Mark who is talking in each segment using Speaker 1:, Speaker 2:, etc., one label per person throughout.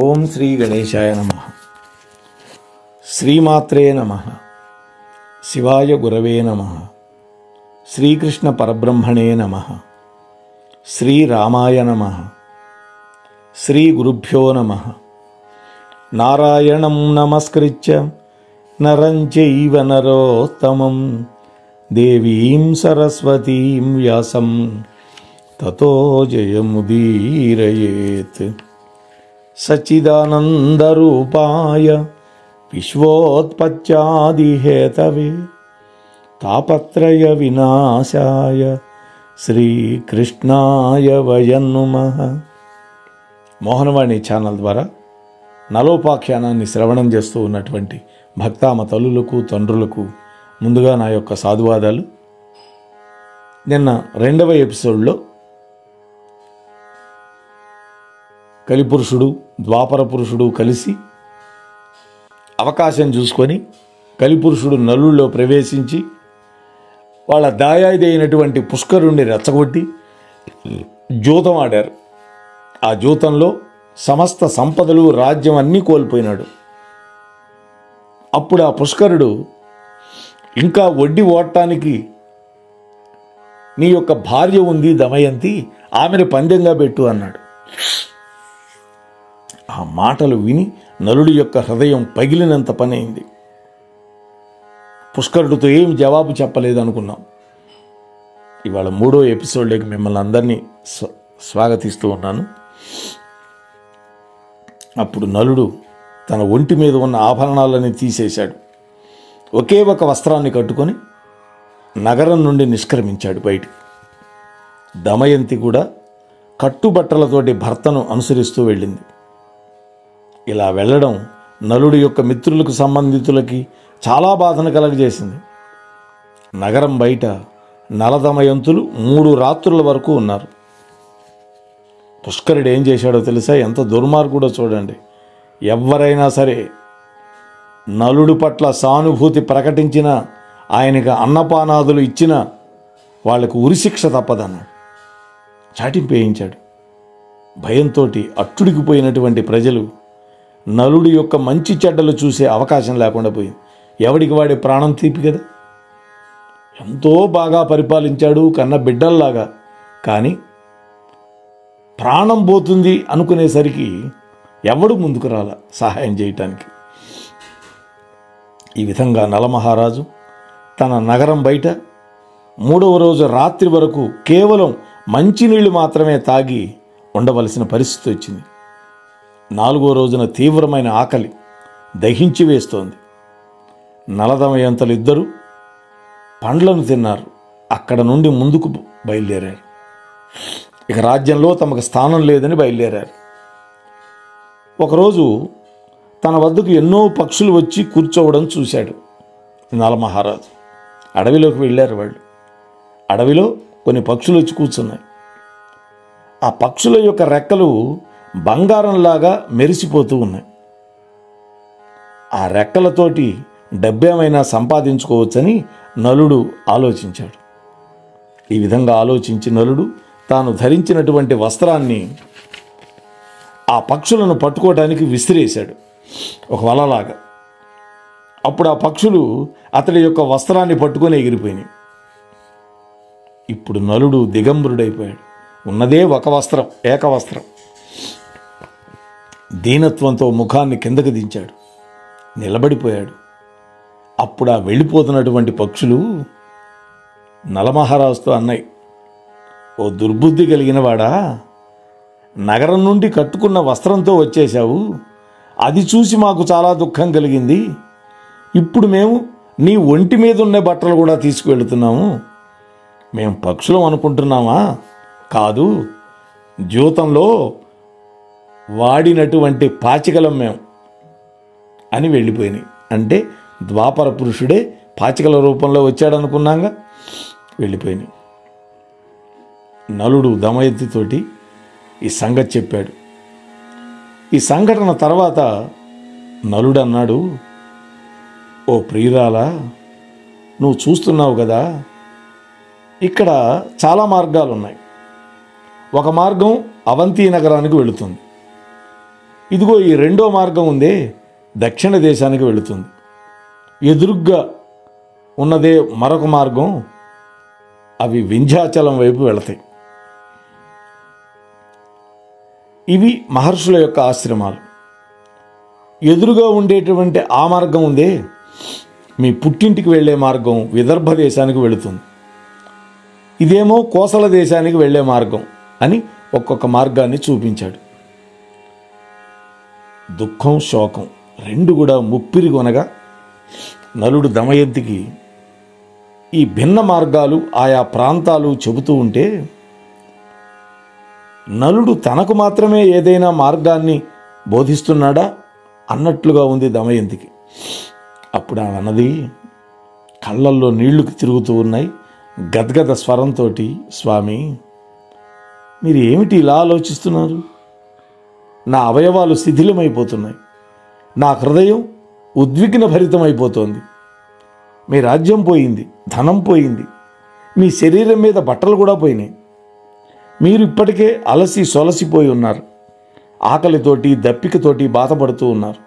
Speaker 1: ఓం శ్రీ గణేశాయ నమః. శ్రీమాత్రే నమః. శివాయ గురవే నమః. శ్రీకృష్ణ పరబ్రహ్మణే నమః. శ్రీరామాయ నమః. శ్రీ గురుభ్యో నమః. నారాయణం నమస్కృత్య నరం చైవ నరోత్తమం దేవీం సరస్వతీం వ్యాసం తతో జయముదీరయేత్. సచ్చిదానందరూపాయ విశ్వోత్పత్యాదిహేతవే తాపత్రయ వినాశాయ శ్రీకృష్ణాయ వయం నమః. మోహనవాణి ఛానల్ ద్వారా నలోపాఖ్యానాన్ని శ్రవణం చేస్తూ ఉన్నటువంటి భక్తామ తల్లులకు తండ్రులకు ముందుగా నా యొక్క సాధువాదాలు. నిన్న 2వ ఎపిసోడ్లో కలిపురుషుడు ద్వాపర పురుషుడు కలిసి అవకాశం చూసుకొని కలిపురుషుడు నలుల్లో ప్రవేశించి వాళ్ళ దాయాది అయినటువంటి పుష్కరుణ్ణి రెచ్చగొట్టి జూతం ఆడారు. ఆ జూతంలో సమస్త సంపదలు రాజ్యం అన్నీ కోల్పోయినాడు. అప్పుడు ఆ పుష్కరుడు ఇంకా వడ్డీ ఓడటానికి నీ యొక్క భార్య ఉంది దమయంతి, ఆమెను పందెంగా పెట్టు అన్నాడు. ఆ మాటలు విని నలుడి యొక్క హృదయం పగిలినంత పని అయింది. పుష్కరుడితో ఏం జవాబు చెప్పలేదు అనుకున్నాం. ఇవాళ 3వ ఎపిసోడ్లోకి మిమ్మల్ని అందరినీ స్వాగతిస్తూ ఉన్నాను. అప్పుడు నలుడు తన ఒంటి మీద ఉన్న ఆభరణాలని తీసేశాడు. ఒకే ఒక వస్త్రాన్ని కట్టుకొని నగరం నుండి నిష్క్రమించాడు బయటికి. దమయంతి కూడా కట్టుబట్టలతోటి భర్తను అనుసరిస్తూ వెళ్ళింది. ఇలా వెళ్ళడం నలుడి యొక్క మిత్రులకు సంబంధితులకి చాలా బాధను కలగజేసింది. నగరం బయట నలదమయంతులు 3 రాత్రుల వరకు ఉన్నారు. పుష్కరుడు ఏం చేశాడో తెలుసా? ఎంత దుర్మార్గుడో చూడండి. ఎవరైనా సరే నలుడి పట్ల సానుభూతి ప్రకటించిన, ఆయనకు అన్నపానాదులు ఇచ్చిన వాళ్లకు ఉరిశిక్ష తప్పదన్నాడు. చాటింపు వేయించాడు. భయంతో అట్టుడికిపోయినటువంటి ప్రజలు నలుడి యొక్క మంచి చెడ్డలు చూసే అవకాశం లేకుండా పోయింది. ఎవడికి వాడి ప్రాణం తీపి కదా. ఎంతో బాగా పరిపాలించాడు కన్న బిడ్డల్లాగా. కానీ ప్రాణం పోతుంది అనుకునేసరికి ఎవడు ముందుకు రాల సహాయం చేయటానికి. ఈ విధంగా నలమహారాజు తన నగరం బయట 3వ రోజు రాత్రి వరకు కేవలం మంచినీళ్లు మాత్రమే తాగి ఉండవలసిన పరిస్థితి వచ్చింది. 4వ రోజున తీవ్రమైన ఆకలి దహించి వేస్తోంది. నలదమయంతులిద్దరూ పండ్లను తిన్నారు. అక్కడ నుండి ముందుకు బయలుదేరారు. ఇక రాజ్యంలో తమకు స్థానం లేదని బయలుదేరారు. ఒకరోజు తన వద్దకు ఎన్నో పక్షులు వచ్చి కూర్చోవడం చూశాడు నలమహారాజు. అడవిలోకి వెళ్ళారు వాళ్ళు. అడవిలో కొన్ని పక్షులు వచ్చి కూర్చున్నాయి. ఆ పక్షుల యొక్క రెక్కలు బంగారంలాగా మెరిసిపోతూ ఉన్నాయి. ఆ రెక్కలతోటి డబ్బేమైనా సంపాదించుకోవచ్చని నలుడు ఆలోచించాడు. ఈ విధంగా ఆలోచించి నలుడు తాను ధరించినటువంటి వస్త్రాన్ని ఆ పక్షులను పట్టుకోవడానికి విసిరేశాడు, ఒక వలలాగా. అప్పుడు ఆ పక్షులు అతడి యొక్క వస్త్రాన్ని పట్టుకొని ఎగిరిపోయినాయి. ఇప్పుడు నలుడు దిగంబరుడైపోయాడు. ఉన్నదే ఒక వస్త్రం, ఏకవస్త్రం. దీనత్వంతో ముఖాన్ని కిందకు దించాడు, నిలబడిపోయాడు. అప్పుడు ఆ వెళ్ళిపోతున్నటువంటి పక్షులు నలమహారాజుతో అన్నాయి, ఓ దుర్బుద్ధి కలిగిన వాడా, నగరం నుండి కట్టుకున్న వస్త్రంతో వచ్చేశావు. అది చూసి మాకు చాలా దుఃఖం కలిగింది. ఇప్పుడు మేము నీ ఒంటి మీద ఉన్న బట్టలు కూడా తీసుకువెళుతున్నాము. మేము పక్షులం అనుకుంటున్నామా? కాదు, జూతంలో వాడినటువంటి పాచికలం మేము అని వెళ్ళిపోయినాయి. అంటే ద్వాపర పురుషుడే పాచికల రూపంలో వచ్చాడనుకున్నాగా వెళ్ళిపోయినాయి. నలుడు దమయంతితోటి ఈ సంగతి చెప్పాడు. ఈ సంఘటన తర్వాత నలుడు అన్నాడు, ఓ ప్రియురాలా, నువ్వు చూస్తున్నావు కదా, ఇక్కడ చాలా మార్గాలు ఉన్నాయి. ఒక మార్గం అవంతి నగరానికి వెళుతుంది. ఇదిగో ఈ రెండో మార్గం ఉందే దక్షిణ దేశానికి వెళుతుంది. ఎదురుగ్గా ఉన్నదే మరొక మార్గం, అవి వింధ్యాచలం వైపు వెళతాయి. ఇవి మహర్షుల యొక్క ఆశ్రమాలు. ఎదురుగా ఉండేటువంటి ఆ మార్గం ఉందే మీ పుట్టింటికి వెళ్ళే మార్గం విదర్భ దేశానికి వెళుతుంది. ఇదేమో కోసల దేశానికి వెళ్ళే మార్గం అని ఒక్కొక్క మార్గాన్ని చూపించాడు. దుఃఖం శోకం రెండు కూడా ముప్పిరి కొనగా నలుడు దమయంతికి ఈ భిన్న మార్గాలు ఆయా ప్రాంతాలు చెబుతూ ఉంటే నలుడు తనకు మాత్రమే ఏదైనా మార్గాన్ని బోధిస్తున్నాడా అన్నట్లుగా ఉంది దమయంతికి. అప్పుడు ఆమె అన్నది, కళ్ళల్లో నీళ్లు తిరుగుతూ ఉన్నాయి, గద్గద స్వరంతో, స్వామి మీరు ఏమిటి ఇలా ఆలోచిస్తున్నారు? నా అవయవాలు శిథిలమైపోతున్నాయి, నా హృదయం ఉద్విగ్న భరితమైపోతోంది. మీ రాజ్యం పోయింది, ధనం పోయింది, మీ శరీరం మీద బట్టలు కూడా పోయినాయి. మీరు ఇప్పటికే అలసి సొలసిపోయి ఉన్నారు, ఆకలితోటి దప్పికతోటి బాధపడుతూ ఉన్నారు.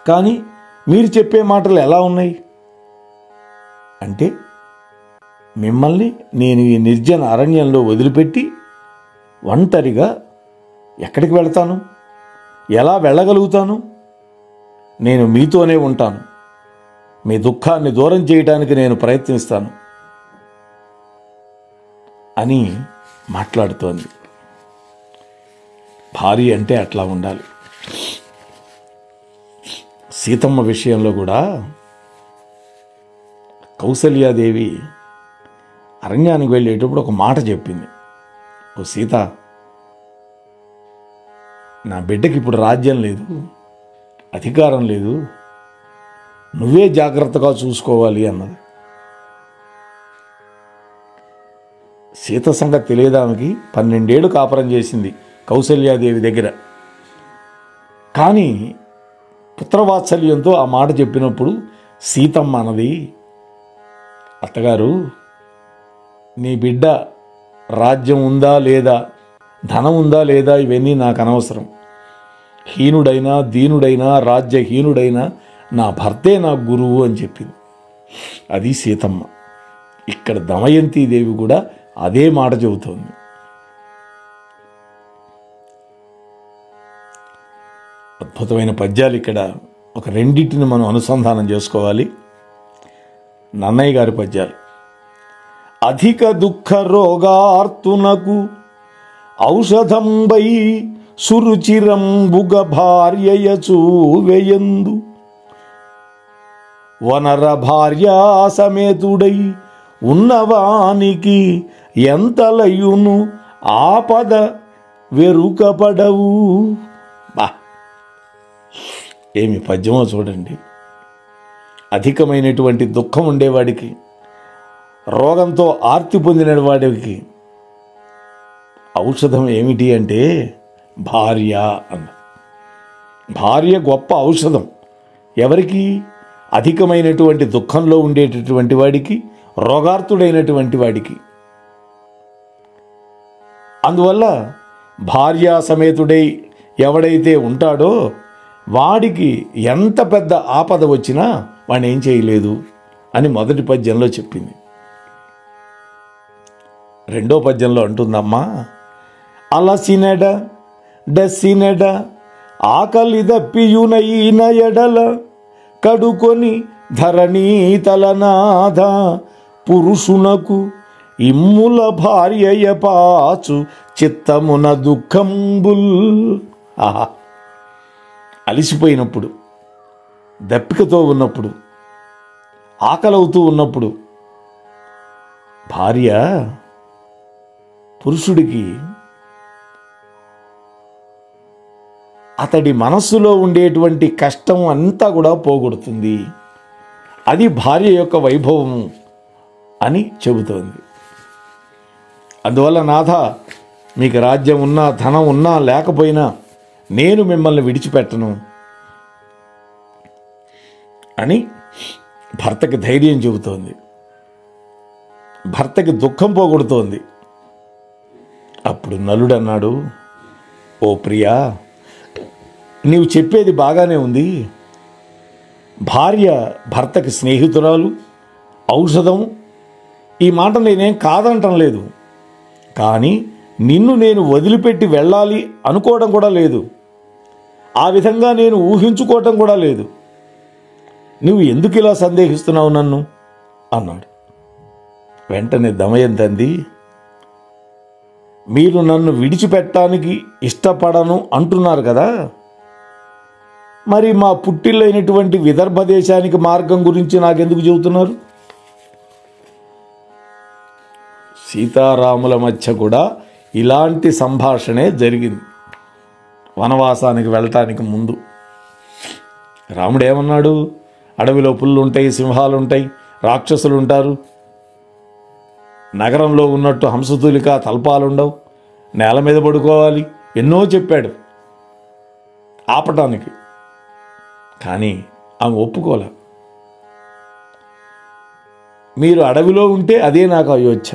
Speaker 1: కానీ మీరు చెప్పే మాటలు ఎలా ఉన్నాయి అంటే, మిమ్మల్ని నేను ఈ నిర్జన అరణ్యంలో వదిలిపెట్టి ఒంటరిగా ఎక్కడికి వెళతాను? ఎలా వెళ్ళగలుగుతాను? నేను మీతోనే ఉంటాను, మీ దుఃఖాన్ని దూరం చేయడానికి నేను ప్రయత్నిస్తాను అని మాట్లాడుతోంది. భార్య అంటే అట్లా ఉండాలి. సీతమ్మ విషయంలో కూడా కౌసల్యాదేవి అరణ్యానికి వెళ్ళేటప్పుడు ఒక మాట చెప్పింది. ఓ సీత, నా బిడ్డకి ఇప్పుడు రాజ్యం లేదు, అధికారం లేదు, నువ్వే జాగ్రత్తగా చూసుకోవాలి అన్నది. సీత సంగతి తెలియదానికి 12 ఏళ్ళు కాపురం చేసింది కౌసల్యాదేవి దగ్గర. కానీ పుత్రవాత్సల్యంతో ఆ మాట చెప్పినప్పుడు సీతమ్మ అన్నది, అత్తగారు నీ బిడ్డ రాజ్యం ఉందా లేదా, ధనం ఉందా లేదా, ఇవన్నీ నాకు అనవసరం. హీనుడైనా దీనుడైనా రాజ్యహీనుడైనా నా భర్తే నా గురువు అని చెప్పింది. అది సీతమ్మ. ఇక్కడ దమయంతీదేవి కూడా అదే మాట చెబుతోంది. అద్భుతమైన పద్యాలు ఇక్కడ ఒక రెండింటిని మనం అనుసంధానం చేసుకోవాలి. నన్నయ్య గారి పద్యాలు. అధిక దుఃఖ రోగార్తునకు ఔషధంబై సురుచిరంబుగ భార్యయ చూవెయందు వనర భార్యా సమేతుడై ఉన్నవానికి ఎంతలయును ఆపద వెరుకపడవు. బా, ఏమి పద్యమో చూడండి. అధికమైనటువంటి దుఃఖం ఉండేవాడికి, రోగంతో ఆర్తి పొందిన వాడికి ఔషధం ఏమిటి అంటే భార్య అన్న. భార్య గొప్ప ఔషధం. ఎవరికి? అధికమైనటువంటి దుఃఖంలో ఉండేటటువంటి వాడికి, రోగార్తుడైనటువంటి వాడికి. అందువల్ల భార్యా సమేతుడై ఎవడైతే ఉంటాడో వాడికి ఎంత పెద్ద ఆపద వచ్చినా వాడిని ఏం చేయలేదు అని మొదటి పద్యంలో చెప్పింది. రెండో పద్యంలో అంటుందమ్మా, అలసినెడ డస్సినెడ ఆకలి దప్పియునైన ఎడల కడుకొని ధరణీతలనాథ పురుషునకు ఇమ్ముల భార్యయ పాచు చిత్తమున దుఃఖంబుల్. ఆహా, అలిసిపోయినప్పుడు, దప్పికతో ఉన్నప్పుడు, ఆకలవుతూ ఉన్నప్పుడు భార్య పురుషుడికి అతడి మనస్సులో ఉండేటువంటి కష్టం అంతా కూడా పోగొడుతుంది. అది భార్య యొక్క వైభవము అని చెబుతోంది. అందువల్ల నాథ, మీకు రాజ్యం ఉన్నా ధనం ఉన్నా లేకపోయినా నేను మిమ్మల్ని విడిచిపెట్టను అని భర్తకి ధైర్యం చెబుతోంది, భర్తకి దుఃఖం పోగొడుతోంది. అప్పుడు నలుడు అన్నాడు, ఓ ప్రియా, నీవు చెప్పేది బాగానే ఉంది. భార్య భర్తకి స్నేహితురాలు, ఔషధం, ఈ మాట నేనేం కాదంటం లేదు. కానీ నిన్ను నేను వదిలిపెట్టి వెళ్ళాలి అనుకోవడం కూడా లేదు. ఆ విధంగా నేను ఊహించుకోవటం కూడా లేదు. నువ్వు ఎందుకు ఇలా సందేహిస్తున్నావు నన్ను అన్నాడు. వెంటనే దమయంతి అంది, మీరు నన్ను విడిచిపెట్టడానికి ఇష్టపడను అంటున్నారు కదా, మరి మా పుట్టిల్లైనటువంటి విదర్భ దేశానికి మార్గం గురించి నాకెందుకు చెబుతున్నారు? సీతారాముల మధ్య కూడా ఇలాంటి సంభాషణే జరిగింది వనవాసానికి వెళ్ళటానికి ముందు. రాముడు ఏమన్నాడు? అడవిలో పుల్లు ఉంటాయి, సింహాలు ఉంటాయి, రాక్షసులు ఉంటారు, నగరంలో ఉన్నట్టు హంసతూలిక తల్పాలుండవు, నేల మీద పడుకోవాలి, ఎన్నో చెప్పాడు ఆపటానికి. కానీ ఆమె ఒప్పుకోలే. మీరు అడవిలో ఉంటే అదే నాకు అయోధ్య,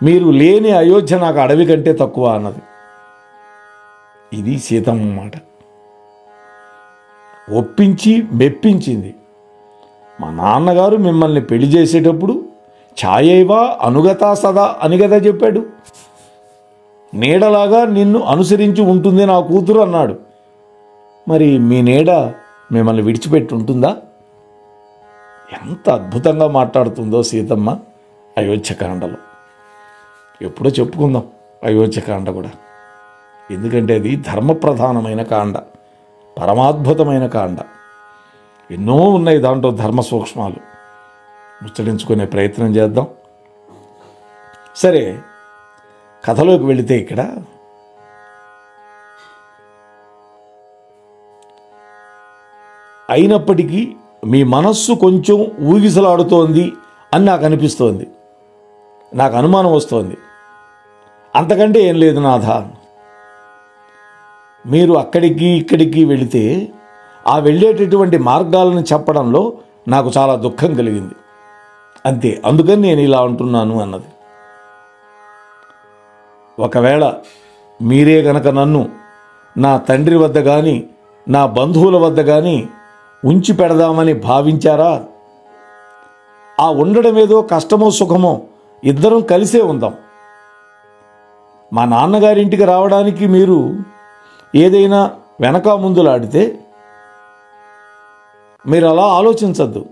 Speaker 1: మీరు లేని అయోధ్య నాకు అడవి కంటే తక్కువ అన్నది. ఇది సీతమ్మ మాట. ఒప్పించి మెప్పించింది. మా నాన్నగారు మిమ్మల్ని పెళ్లి చేసేటప్పుడు ఛాయైవా అనుగతా సదా అని కదా చెప్పాడు. నీడలాగా నిన్ను అనుసరించి ఉంటుంది నా కూతురు అన్నాడు. మరి మీ నీడ మిమ్మల్ని విడిచిపెట్టి ఉంటుందా? ఎంత అద్భుతంగా మాట్లాడుతుందో సీతమ్మ అయోధ్యకాండలో. ఎప్పుడో చెప్పుకుందాం అయోధ్యకాండ కూడా, ఎందుకంటే అది ధర్మప్రధానమైన కాండ, పరమాద్భుతమైన కాండ. ఎన్నో ఉన్నాయి దాంట్లో ధర్మ సూక్ష్మాలు. ముచ్చటించుకునే ప్రయత్నం చేద్దాం. సరే, కథలోకి వెళితే ఇక్కడ అయినప్పటికీ మీ మనస్సు కొంచెం ఊగిసలాడుతోంది అని నాకు అనిపిస్తోంది, నాకు అనుమానం వస్తోంది. అంతకంటే ఏం లేదు నాథ. మీరు అక్కడికి ఇక్కడికి వెళితే ఆ వెళ్ళేటటువంటి మార్గాలను చెప్పడంలో నాకు చాలా దుఃఖం కలిగింది, అంతే, అందుకని నేను ఇలా అంటున్నాను అన్నది. ఒకవేళ మీరే గనక నన్ను నా తండ్రి వద్ద కానీ నా బంధువుల వద్ద కానీ ఉంచి పెడదామని భావించారా, ఆ ఉండడం ఏదో కష్టమో సుఖమో ఇద్దరం కలిసే ఉందాం. మా నాన్నగారింటికి రావడానికి మీరు ఏదైనా వెనక ముందులాడితే మీరు అలా ఆలోచించద్దు.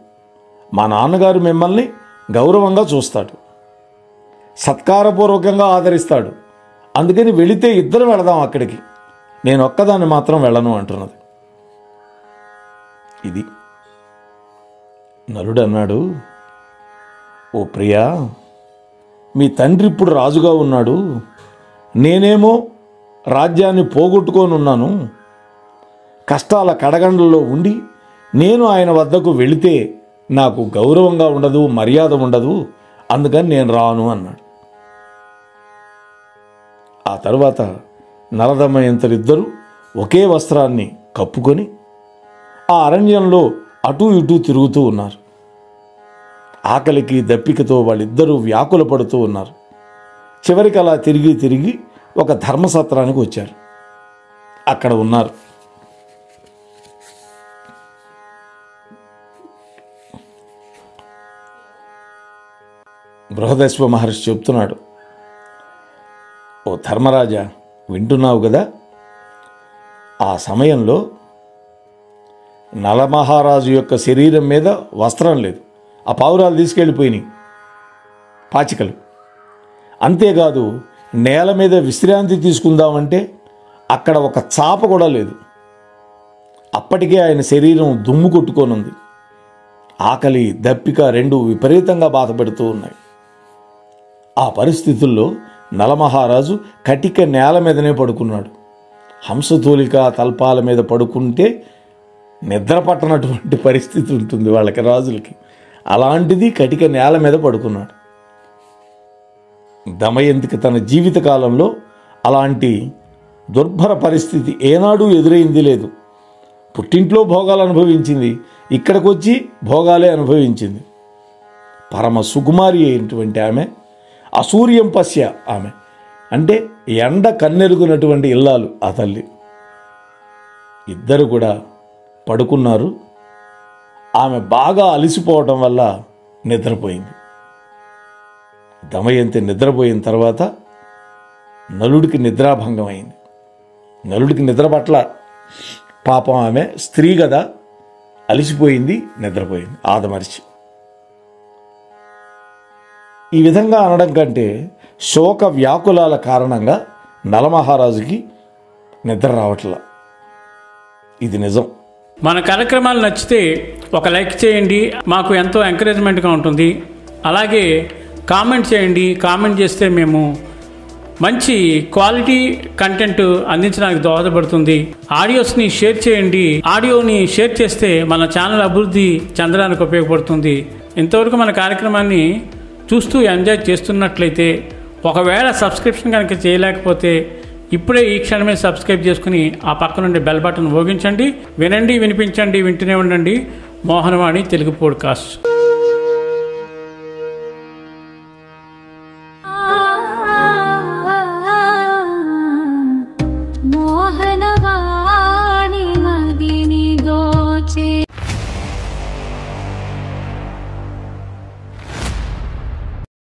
Speaker 1: మా నాన్నగారు మిమ్మల్ని గౌరవంగా చూస్తాడు, సత్కారపూర్వకంగా ఆదరిస్తాడు. అందుకని వెళితే ఇద్దరు వెళదాం అక్కడికి, నేను ఒక్కదాన్ని మాత్రం వెళ్ళను అంటున్నది. ఇది నలుడు అన్నాడు, ఓ ప్రియా, మీ తండ్రి ఇప్పుడు రాజుగా ఉన్నాడు, నేనేమో రాజ్యాన్ని పోగొట్టుకొని ఉన్నాను. కష్టాల కడగండల్లో ఉండి నేను ఆయన వద్దకు వెళితే నాకు గౌరవంగా ఉండదు, మర్యాద ఉండదు, అందుకని నేను రాను అన్నాడు. ఆ తర్వాత నలదమయంతులిద్దరూ ఒకే వస్త్రాన్ని కప్పుకొని ఆ అరణ్యంలో అటూ ఇటూ తిరుగుతూ ఉన్నారు. ఆకలికి దప్పికతో వాళ్ళిద్దరూ వ్యాకుల పడుతూ ఉన్నారు. చివరికి అలా తిరిగి తిరిగి ఒక ధర్మసత్రానికి వచ్చారు. అక్కడ ఉన్నారు. బృహదశ్వ మహర్షి చెప్తున్నాడు, ఓ ధర్మరాజా, వింటున్నావు కదా, ఆ సమయంలో నలమహారాజు యొక్క శరీరం మీద వస్త్రం లేదు, ఆ పావురాలు తీసుకెళ్ళిపోయినాయి, పాచికలు. అంతేకాదు, నేల మీద విశ్రాంతి తీసుకుందామంటే అక్కడ ఒక చాప కూడా లేదు. అప్పటికే ఆయన శరీరం దుమ్ము కొట్టుకోనుంది. ఆకలి దప్పిక రెండు విపరీతంగా బాధపెడుతూ ఉన్నాయి. ఆ పరిస్థితుల్లో నలమహారాజు కటిక నేల మీదనే పడుకున్నాడు. హంసతూలిక తల్పాల మీద పడుకుంటే నిద్ర పట్టనటువంటి పరిస్థితి ఉంటుంది వాళ్ళకి, రాజులకి. అలాంటిది కటిక నేల మీద పడుకున్నాడు. దమయంతికి తన జీవితకాలంలో అలాంటి దుర్భర పరిస్థితి ఏనాడు ఎదురైంది లేదు. పుట్టింట్లో భోగాలు అనుభవించింది, ఇక్కడికి వచ్చి భోగాలే అనుభవించింది. పరమ సుకుమారి అయినటువంటి ఆమె, అసూర్యం పశ్య ఆమె, అంటే ఎండ కన్నెరుగునటువంటి ఇల్లాలు ఆ తల్లి. ఇద్దరు కూడా పడుకున్నారు. ఆమె బాగా అలసిపోవటం వల్ల నిద్రపోయింది. దమయంతి నిద్రపోయిన తర్వాత నలుడికి నిద్రాభంగం అయింది. నలుడికి నిద్ర పట్ల, పాపం ఆమె స్త్రీ కదా, అలసిపోయింది, నిద్రపోయింది ఆదమరిచి. ఈ విధంగా అనడం కంటే శోక వ్యాకులాల కారణంగా నలమహారాజుకి నిద్ర రావట్లా. ఇది నిజం.
Speaker 2: మన కార్యక్రమాలు నచ్చితే ఒక లైక్ చేయండి, మాకు ఎంతో ఎంకరేజ్మెంట్గా ఉంటుంది. అలాగే కామెంట్ చేయండి. కామెంట్ చేస్తే మేము మంచి క్వాలిటీ కంటెంట్ అందించడానికి దోహదపడుతుంది. ఆడియోస్ని షేర్ చేయండి. ఆడియోని షేర్ చేస్తే మన ఛానల్ అభివృద్ధి చెందడానికి ఉపయోగపడుతుంది. ఇంతవరకు మన కార్యక్రమాన్ని చూస్తూ ఎంజాయ్ చేస్తున్నట్లయితే, ఒకవేళ సబ్స్క్రిప్షన్ కనుక చేయలేకపోతే ఇప్పుడే ఈ క్షణమే సబ్స్క్రైబ్ చేసుకుని ఆ పక్క నుండి బెల్ బటన్ మోగించండి. వినండి, వినిపించండి, వింటూనే ఉండండి మోహనవాణి తెలుగు పోడ్కాస్ట్.
Speaker 3: మోహనవాణి.